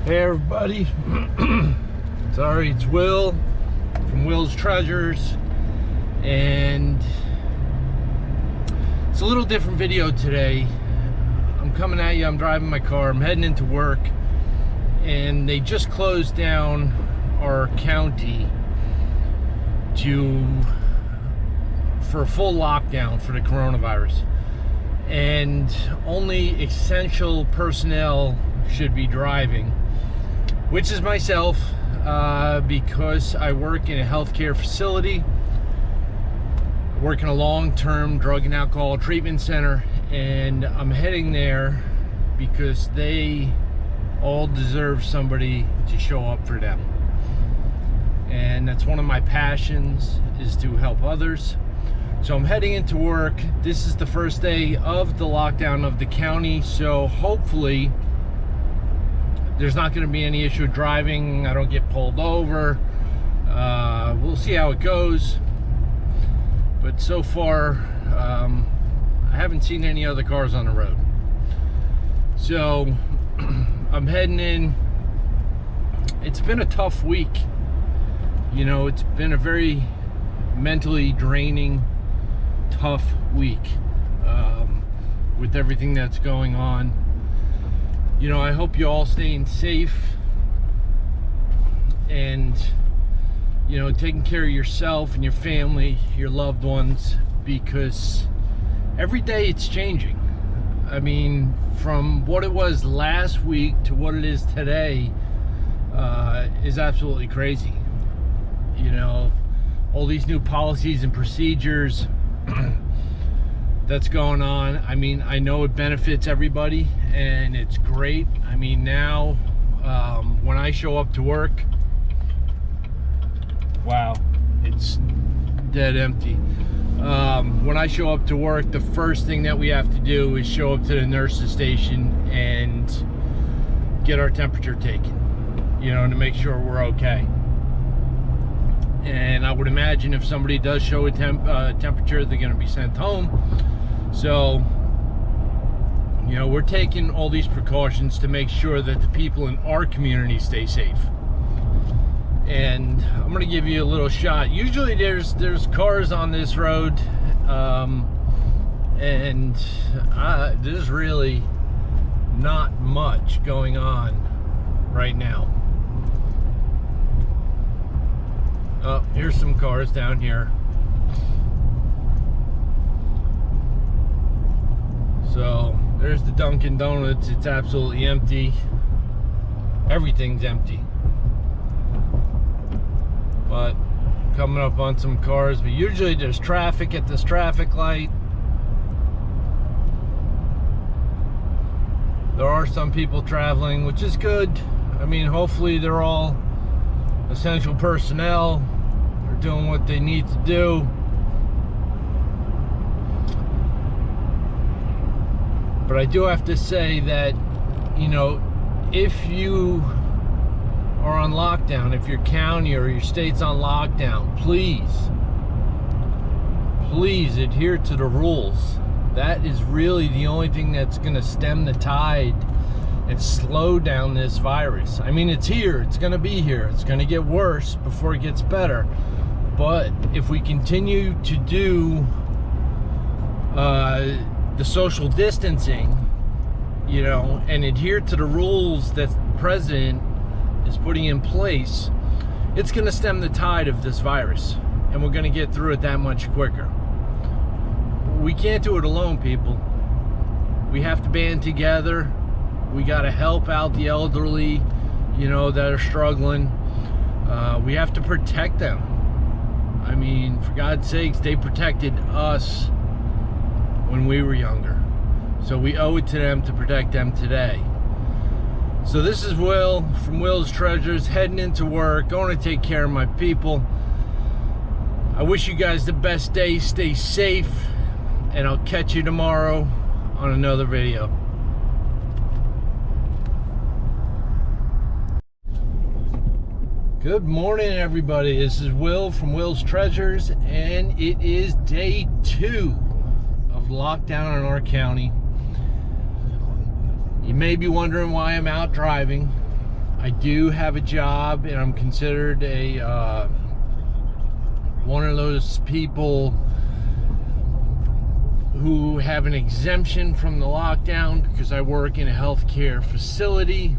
Hey everybody, sorry, it's Will from Will's Treasures, and it's a little different video today. I'm coming at you, I'm driving my car, I'm heading into work, and they just closed down our county for a full lockdown for the coronavirus, and only essential personnel should be driving, which is myself, because I work in a healthcare facility. I work in a long-term drug and alcohol treatment center, and I'm heading there because they all deserve somebody to show up for them. And that's one of my passions, is to help others. So I'm heading into work. This is the first day of the lockdown of the county, so hopefully there's not going to be any issue driving. I don't get pulled over. We'll see how it goes. But so far, I haven't seen any other cars on the road. So I'm heading in. It's been a tough week. You know, it's been a very mentally draining, tough week with everything that's going on. You know, I hope you all staying safe and, you know, taking care of yourself and your family, your loved ones, because every day it's changing. I mean, from what it was last week to what it is today is absolutely crazy. You know, all these new policies and procedures that's going on. I mean, I know it benefits everybody and it's great. I mean, now when I show up to work, wow, it's dead empty. When I show up to work, the first thing that we have to do is show up to the nurse's station and get our temperature taken, you know, to make sure we're okay. And I would imagine if somebody does show a temperature, they're going to be sent home. So, you know, we're taking all these precautions to make sure that the people in our community stay safe. And I'm going to give you a little shot. Usually there's cars on this road, and there's really not much going on right now. Oh, here's some cars down here. So there's the Dunkin' Donuts. It's absolutely empty. Everything's empty. But coming up on some cars, but usually there's traffic at this traffic light. There are some people traveling, which is good. I mean, hopefully they're all essential personnel. They're doing what they need to do. But I do have to say that, you know, if you are on lockdown, if your county or your state's on lockdown, please adhere to the rules. That is really the only thing that's going to stem the tide and slow down this virus. I mean, it's here, it's going to be here, it's going to get worse before it gets better. But if we continue to do the social distancing, you know, and adhere to the rules that the president is putting in place, it's going to stem the tide of this virus, and we're going to get through it that much quicker. We can't do it alone, people. We have to band together. We got to help out the elderly, you know, that are struggling. We have to protect them. I mean, for God's sakes, they protected us when we were younger. So we owe it to them to protect them today. So this is Will from Will's Treasures, heading into work, going to take care of my people. I wish you guys the best day. Stay safe, and I'll catch you tomorrow on another video. Good morning, everybody. This is Will from Will's Treasures, and it is day 2 of lockdown in our county. You may be wondering why I'm out driving. I do have a job, and I'm considered a one of those people who have an exemption from the lockdown because I work in a healthcare facility,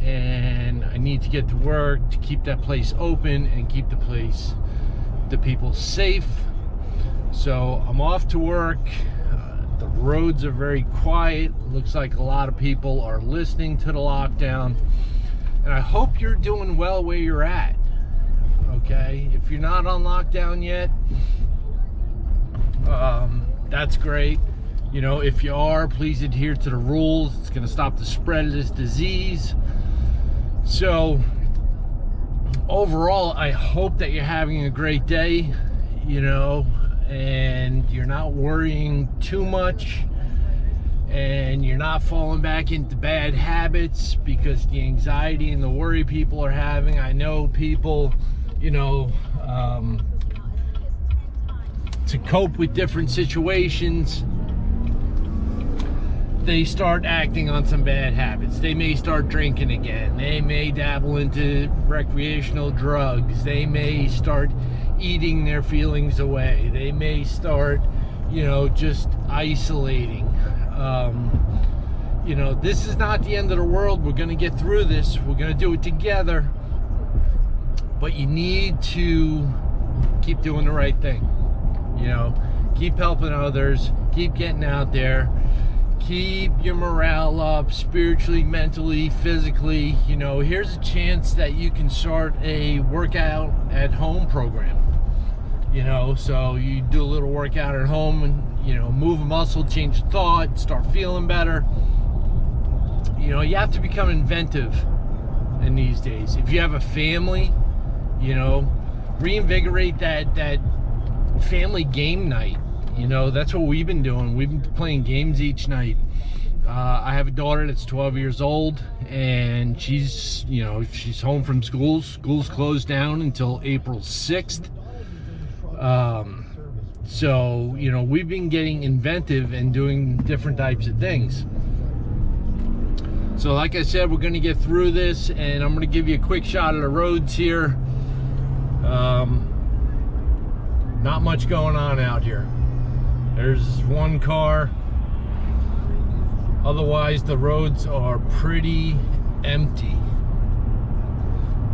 and I need to get to work to keep that place open and keep the people safe. So I'm off to work. The roads are very quiet. Looks like a lot of people are listening to the lockdown, and I hope you're doing well where you're at. Okay, if you're not on lockdown yet, that's great. You know, if you are, please adhere to the rules. It's going to stop the spread of this disease. So overall, I hope that you're having a great day, you know, and you're not worrying too much, and you're not falling back into bad habits because the anxiety and the worry people are having. I know people, you know, to cope with different situations, they start acting on some bad habits. They may start drinking again. They may dabble into recreational drugs. They may start eating their feelings away. They may start, you know, just isolating. You know, this is not the end of the world. We're going to get through this. We're going to do it together. But you need to keep doing the right thing. You know, keep helping others, keep getting out there, keep your morale up spiritually, mentally, physically. You know, here's a chance that you can start a workout at home program. You know, so you do a little workout at home and, you know, move a muscle, change a thought, start feeling better. You know, you have to become inventive in these days. If you have a family, you know, reinvigorate that family game night. You know, that's what we've been doing. We've been playing games each night. I have a daughter that's 12 years old, and she's, you know, she's home from school. School's closed down until April 6th. So, you know, we've been getting inventive and doing different types of things. So like I said, we're going to get through this, and I'm going to give you a quick shot of the roads here. Not much going on out here. There's one car. Otherwise, the roads are pretty empty.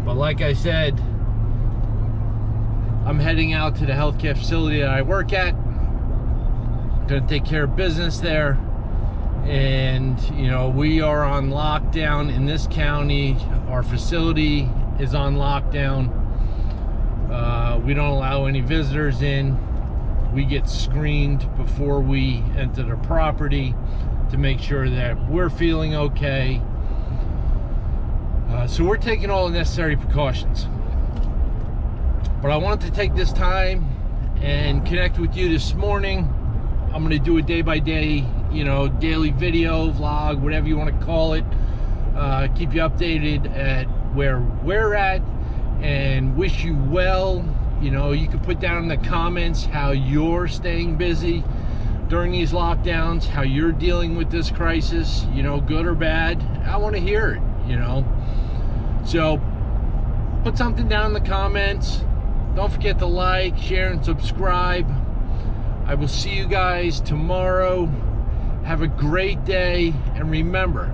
But like I said, I'm heading out to the healthcare facility that I work at. Gonna take care of business there. And, you know, we are on lockdown in this county. Our facility is on lockdown. We don't allow any visitors in. We get screened before we enter the property to make sure that we're feeling okay. So we're taking all the necessary precautions. But I wanted to take this time and connect with you this morning. I'm going to do a day-by-day, you know, daily video, vlog, whatever you want to call it. Keep you updated at where we're at and wish you well. You know, you can put down in the comments how you're staying busy during these lockdowns, how you're dealing with this crisis, you know, good or bad. I want to hear it, you know. So put something down in the comments. Don't forget to like, share, and subscribe. I will see you guys tomorrow. Have a great day, and remember,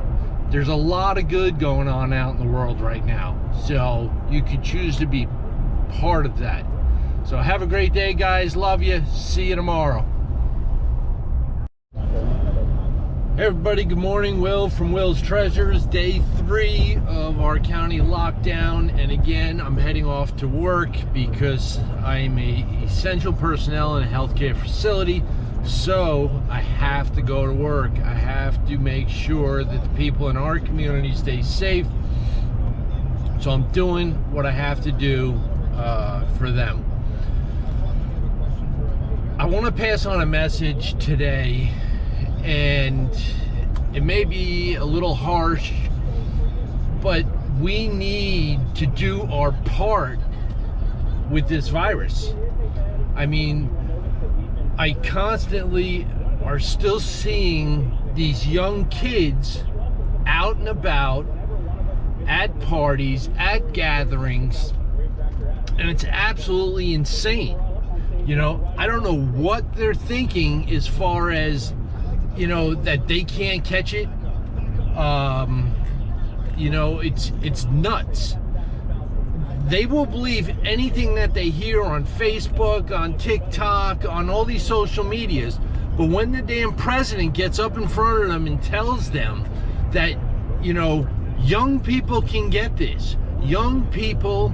there's a lot of good going on out in the world right now, so you can choose to be part of that. So have a great day, guys. Love you. See you tomorrow. Hey everybody, good morning. Will from Will's Treasures, day 3 of our county lockdown. And again, I'm heading off to work because I'm a essential personnel in a healthcare facility. So I have to go to work. I have to make sure that the people in our community stay safe. So I'm doing what I have to do for them. I want to pass on a message today, and it may be a little harsh, but we need to do our part with this virus. I mean, I constantly are still seeing these young kids out and about at parties, at gatherings, and it's absolutely insane. You know, I don't know what they're thinking as far as, you know, that they can't catch it. You know, it's nuts. They will believe anything that they hear on Facebook, on TikTok, on all these social medias. But when the damn president gets up in front of them and tells them that, you know, young people can get this, young people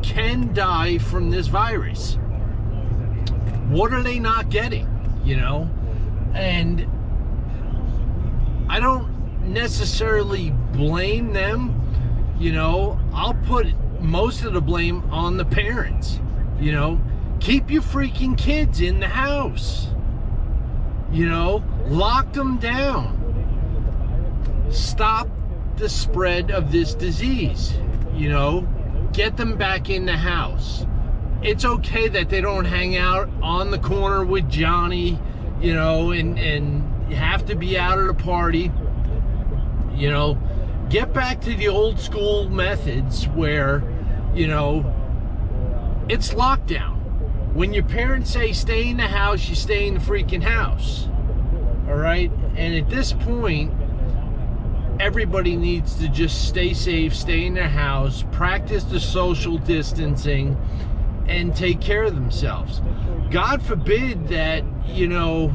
can die from this virus, what are they not getting, you know? And I don't necessarily blame them, you know. I'll put most of the blame on the parents, you know. Keep your freaking kids in the house, you know. Lock them down. Stop the spread of this disease, you know. Get them back in the house. It's okay that they don't hang out on the corner with Johnny, you know, and have to be out at a party. You know, get back to the old school methods where, you know, it's lockdown. When your parents say stay in the house, you stay in the freaking house. All right? And at this point, everybody needs to just stay safe, stay in their house, practice the social distancing, and take care of themselves. God forbid that, you know,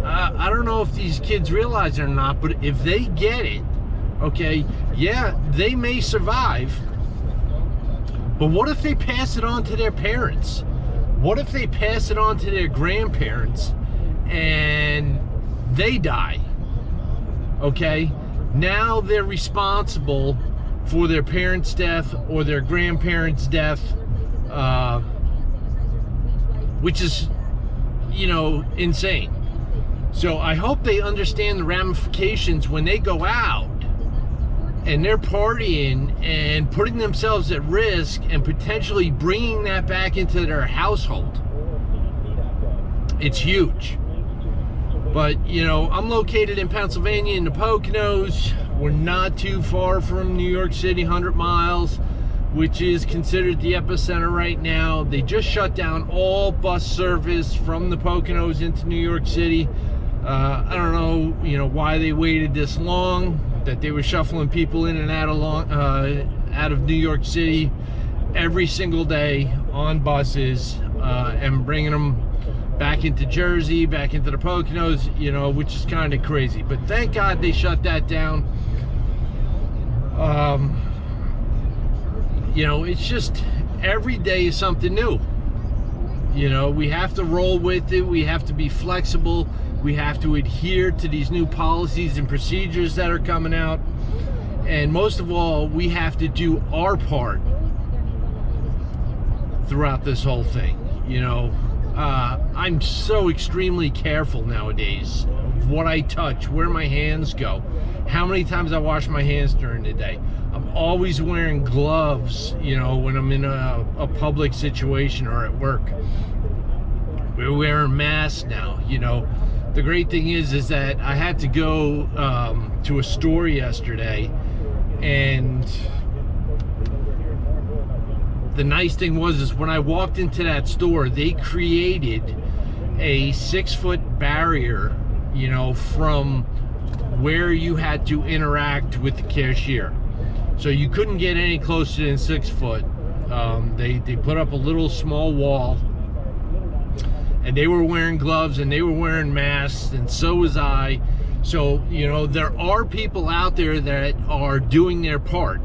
I don't know if these kids realize it or not, but if they get it, okay, yeah, they may survive, but what if they pass it on to their parents? What if they pass it on to their grandparents and they die? Okay, now they're responsible for their parents' death or their grandparents' death, which is, you know, insane. So I hope they understand the ramifications when they go out and they're partying and putting themselves at risk and potentially bringing that back into their household. It's huge. But, you know, I'm located in Pennsylvania in the Poconos. We're not too far from New York City, 100 miles, which is considered the epicenter right now. They just shut down all bus service from the Poconos into New York City. I don't know, you know, why they waited this long, that they were shuffling people in and out of New York City every single day on buses and bringing them back into Jersey, back into the Poconos, you know, which is kind of crazy. But thank God they shut that down. You know, it's just every day is something new. You know, we have to roll with it. We have to be flexible. We have to adhere to these new policies and procedures that are coming out. And most of all, we have to do our part throughout this whole thing. You know, I'm so extremely careful nowadays of what I touch, where my hands go, how many times I wash my hands during the day. I'm always wearing gloves, you know, when I'm in a public situation or at work. We're wearing masks now, you know. The great thing is that I had to go to a store yesterday, and the nice thing was when I walked into that store, they created a 6-foot barrier, you know, from where you had to interact with the cashier. So you couldn't get any closer than 6 foot. They put up a little small wall, and they were wearing gloves and they were wearing masks, and so was I. So, you know, there are people out there that are doing their part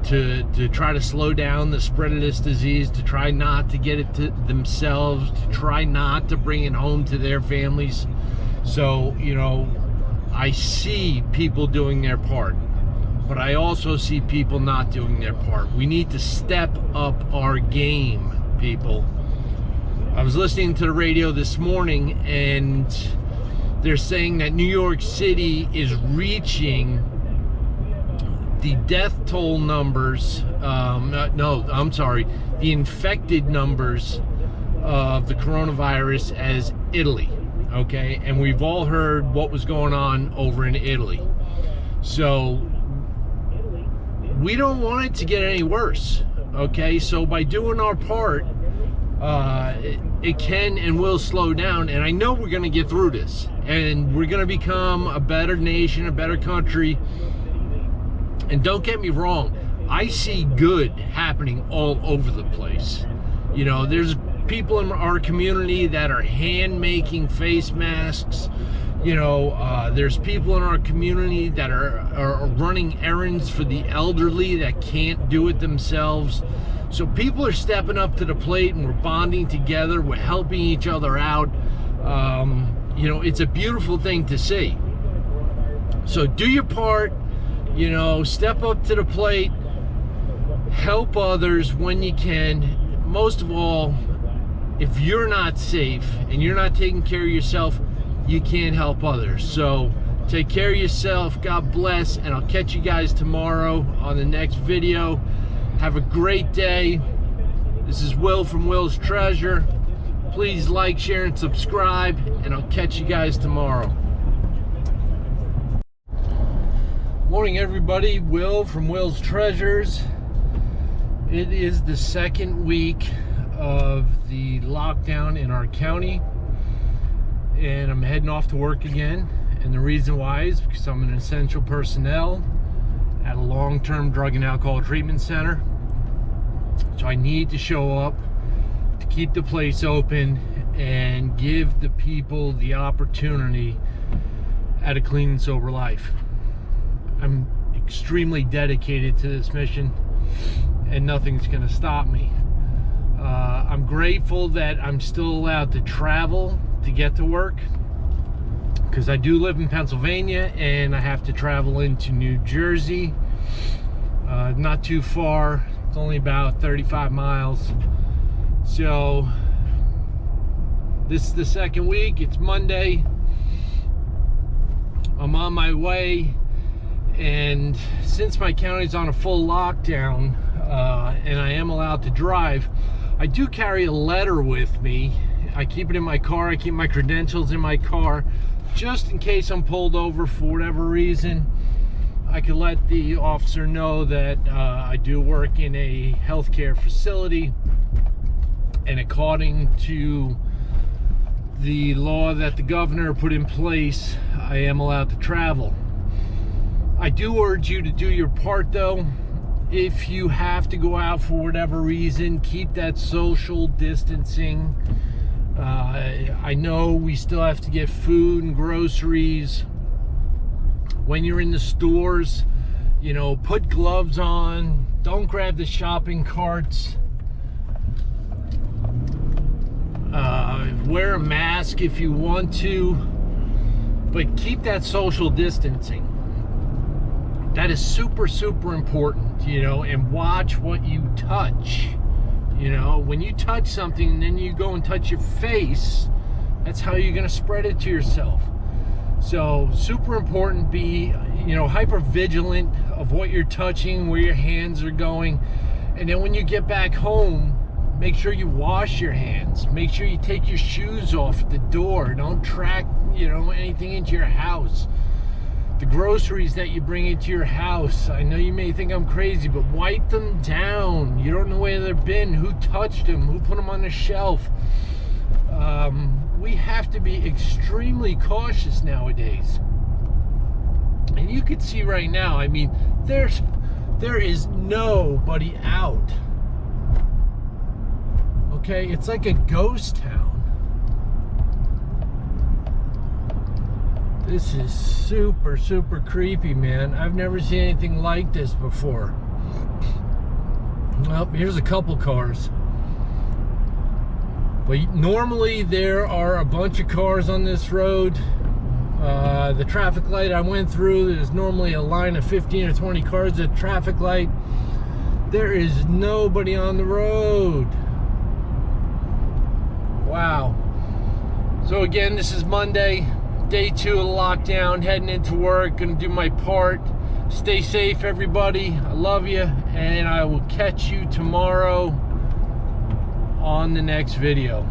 to try to slow down the spread of this disease, to try not to get it to themselves, to try not to bring it home to their families. So, you know, I see people doing their part, but I also see people not doing their part. We need to step up our game, people. I was listening to the radio this morning, and they're saying that New York City is reaching the death toll numbers, the infected numbers of the coronavirus as Italy, okay? And we've all heard what was going on over in Italy. So we don't want it to get any worse. Okay, so by doing our part, it can and will slow down, and I know we're going to get through this, and we're going to become a better nation, a better country. And don't get me wrong, I see good happening all over the place. You know, there's people in our community that are hand making face masks. You know, there's people in our community that are running errands for the elderly that can't do it themselves. So people are stepping up to the plate, and we're bonding together, we're helping each other out. You know, it's a beautiful thing to see. So do your part, you know, step up to the plate, help others when you can. Most of all, if you're not safe and you're not taking care of yourself, you can't help others. So take care of yourself, God bless, and I'll catch you guys tomorrow on the next video. Have a great day. This is Will from Will's Treasure. Please like, share, and subscribe, and I'll catch you guys tomorrow. Morning, everybody. Will from Will's Treasures. It is the second week of the lockdown in our county, and I'm heading off to work again. And the reason why is because I'm an essential personnel at a long-term drug and alcohol treatment center. So I need to show up to keep the place open and give the people the opportunity at a clean and sober life. I'm extremely dedicated to this mission, and nothing's going to stop me. I'm grateful that I'm still allowed to travel to get to work, because I do live in Pennsylvania and I have to travel into New Jersey. Not too far, it's only about 35 miles. So this is the second week. It's Monday. I'm on my way, and since my county's on a full lockdown, and I am allowed to drive, I do carry a letter with me. I keep it in my car. I keep my credentials in my car, just in case I'm pulled over for whatever reason. I can let the officer know that I do work in a healthcare facility, and according to the law that the governor put in place, I am allowed to travel. I do urge you to do your part, though. If you have to go out for whatever reason, keep that social distancing. I know we still have to get food and groceries. When you're in the stores, you know, put gloves on. Don't grab the shopping carts. Wear a mask if you want to, but keep that social distancing. That is super, super important, you know, and watch what you touch. You know, when you touch something and then you go and touch your face, that's how you're going to spread it to yourself. So super important, be, you know, hyper vigilant of what you're touching, where your hands are going. And then when you get back home, make sure you wash your hands. Make sure you take your shoes off at the door. Don't track, you know, anything into your house. The groceries that you bring into your house, I know you may think I'm crazy, but wipe them down. You don't know where they've been, who touched them, who put them on the shelf. We have to be extremely cautious nowadays. And you can see right now, I mean, there is nobody out. Okay, it's like a ghost town. This is super, super creepy, man. I've never seen anything like this before. Well, here's a couple cars. But normally there are a bunch of cars on this road. The traffic light I went through, there's normally a line of 15 or 20 cars at traffic light. There is nobody on the road. Wow. So again, this is Monday. Day 2 of the lockdown, heading into work, gonna do my part. Stay safe, everybody. I love you, and I will catch you tomorrow on the next video.